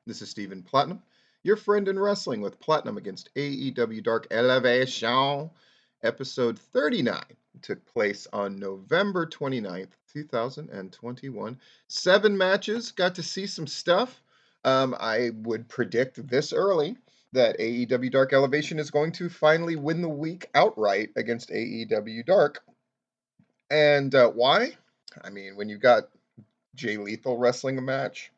This is Stephen Platinum, your friend in wrestling with Platinum against AEW Dark Elevation. Episode 39 took place on November 29th, 2021. 7 matches, got to see some stuff. I would predict this early that AEW Dark Elevation is going to finally win the week outright against AEW Dark. And why? I mean, when you've got Jay Lethal wrestling a match,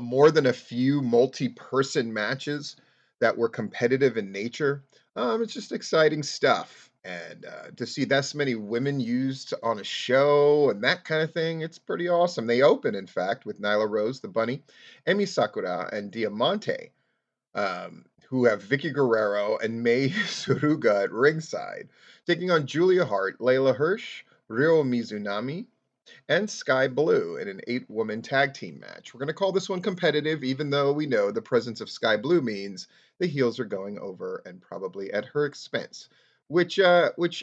more than a few multi-person matches that were competitive in nature. It's just exciting stuff. And to see that many women used on a show and that kind of thing, it's pretty awesome. They open, in fact, with Nyla Rose, the Bunny, Emi Sakura, and Diamante, who have Vicky Guerrero and Mei Suruga at ringside, taking on Julia Hart, Layla Hirsch, Ryo Mizunami, and Sky Blue in an 8-woman tag team match. We're going to call this one competitive, even though we know the presence of Sky Blue means the heels are going over and probably at her expense, which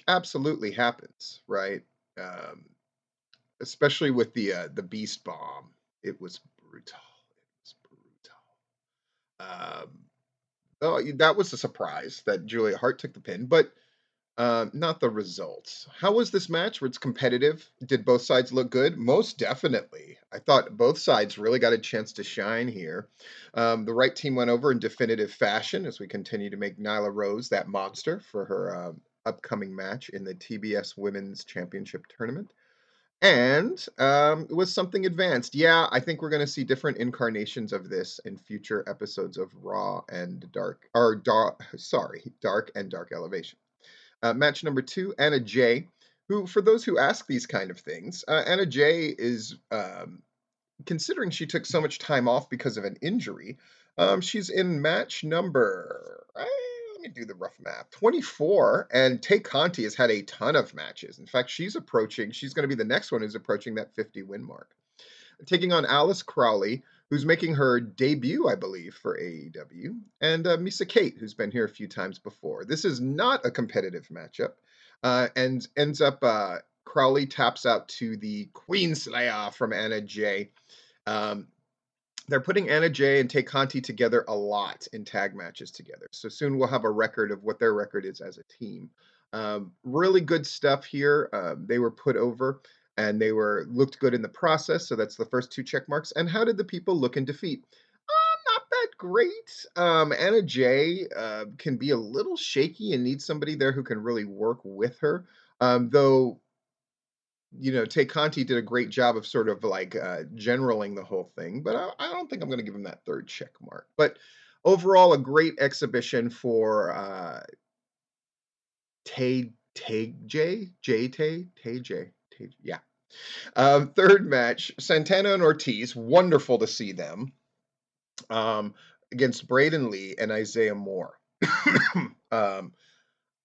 absolutely happens, right? Um, Especially with the Beast Bomb, it was brutal. It was brutal. Oh, that was a surprise that Julia Hart took the pin, but not the results. How was this match? Where it's competitive? Did both sides look good? Most definitely. I thought both sides really got a chance to shine here. The right team went over in definitive fashion as we continue to make Nyla Rose that monster for her upcoming match in the TBS Women's Championship Tournament. And it was something advanced. Yeah, I think we're going to see different incarnations of this in future episodes of Raw and Dark, or Dark and Dark Elevation. Match number 2, Anna Jay, who, for those who ask these kind of things, Anna Jay is, considering she took so much time off because of an injury, she's in match number, let me do the rough math, 24, and Tay Conti has had a ton of matches. In fact, she's going to be the next one who's approaching that 50 win mark. Taking on Alice Crowley, who's making her debut, I believe, for AEW, and Misa Kate, who's been here a few times before. This is not a competitive matchup, and ends up Crowley taps out to the Queen Slayer from Anna Jay. Um, they're putting Anna Jay and Tay Conti together a lot in tag matches together. So soon we'll have a record of what their record is as a team. Really good stuff here. They were put over and they looked good in the process. So that's the first 2 check marks. And how did the people look in defeat? Not that great. Anna Jay can be a little shaky and needs somebody there who can really work with her. Though Tay Conti did a great job of sort of like generaling the whole thing, but I don't think I'm going to give him that 3rd check mark. But overall, a great exhibition for Tay J, yeah. 3rd match, Santana and Ortiz. Wonderful to see them against Brayden Lee and Isaiah Moore.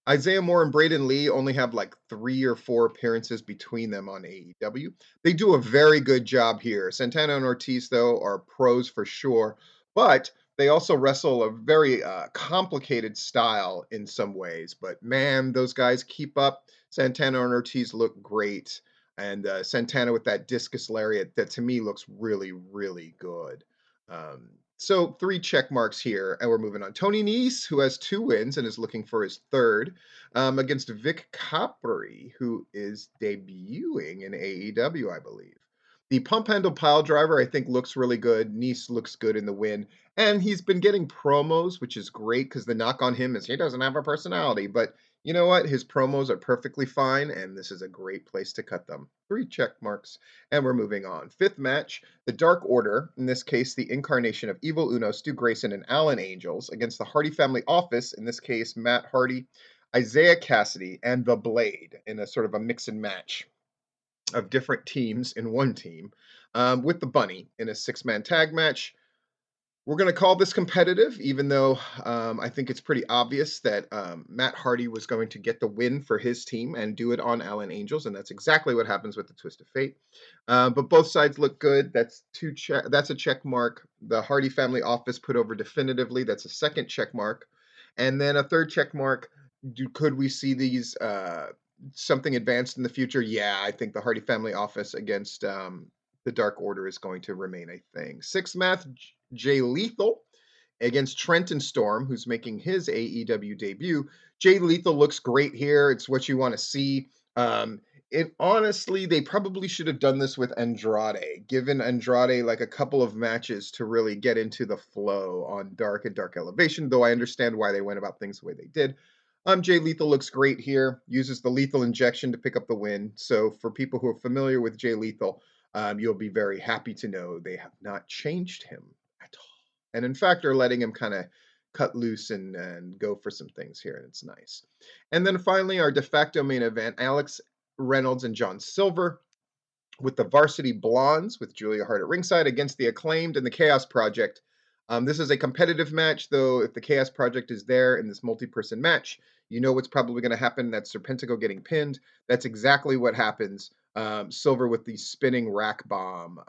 Isaiah Moore and Brayden Lee only have like 3 or 4 appearances between them on AEW. They do a very good job here. Santana and Ortiz, though, are pros for sure, but they also wrestle a very complicated style in some ways. But man, those guys keep up. Santana and Ortiz look great. And Santana with that discus lariat that to me looks really, really good. So 3 check marks here, and we're moving on. Tony Nese, who has 2 wins and is looking for his 3rd, against Vic Capri, who is debuting in AEW, I believe. The pump handle pile driver, I think, looks really good. Nese looks good in the win, and he's been getting promos, which is great because the knock on him is he doesn't have a personality, but you know what? His promos are perfectly fine, and this is a great place to cut them. 3 check marks, and we're moving on. 5th match, the Dark Order, in this case, the incarnation of Evil Uno, Stu Grayson, and Allen Angels, against the Hardy Family Office, in this case, Matt Hardy, Isaiah Cassidy, and The Blade, in a sort of a mix and match of different teams in one team, with the Bunny in a 6-man tag match. We're going to call this competitive, even though I think it's pretty obvious that Matt Hardy was going to get the win for his team and do it on Allen Angels, and that's exactly what happens with the Twist of Fate. But both sides look good. That's a check mark. The Hardy Family Office put over definitively. That's a 2nd check mark. And then a 3rd check mark. Could we see these something advanced in the future? Yeah, I think the Hardy Family Office against the Dark Order is going to remain a thing. Sixth match, Jay Lethal against Trent and Storm, who's making his AEW debut. Jay Lethal looks great here. It's what you want to see. It honestly, they probably should have done this with Andrade, given Andrade like a couple of matches to really get into the flow on Dark and Dark Elevation, though I understand why they went about things the way they did. Jay Lethal looks great here, uses the lethal injection to pick up the win. So, for people who are familiar with Jay Lethal, you'll be very happy to know they have not changed him at all. And in fact, are letting him kind of cut loose and go for some things here, and it's nice. And then finally, our de facto main event, Alex Reynolds and John Silver with the Varsity Blondes with Julia Hart at ringside against the Acclaimed and the Chaos Project. This is a competitive match, though. If the Chaos Project is there in this multi-person match, you know what's probably going to happen. That's Serpentico getting pinned. That's exactly what happens. Silver with the spinning rack bomb,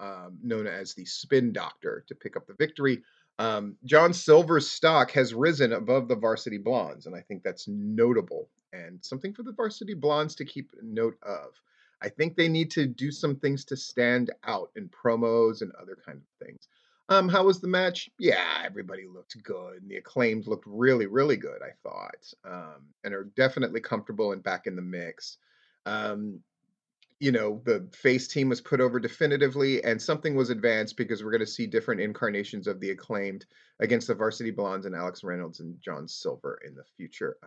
known as the Spin Doctor, to pick up the victory. John Silver's stock has risen above the Varsity Blondes, and I think that's notable and something for the Varsity Blondes to keep note of. I think they need to do some things to stand out in promos and other kind of things. How was the match? Yeah, everybody looked good. And the Acclaimed looked really, really good, I thought, and are definitely comfortable and back in the mix. Um, the face team was put over definitively, and something was advanced because we're going to see different incarnations of the Acclaimed against the Varsity Blondes and Alex Reynolds and John Silver in the future. I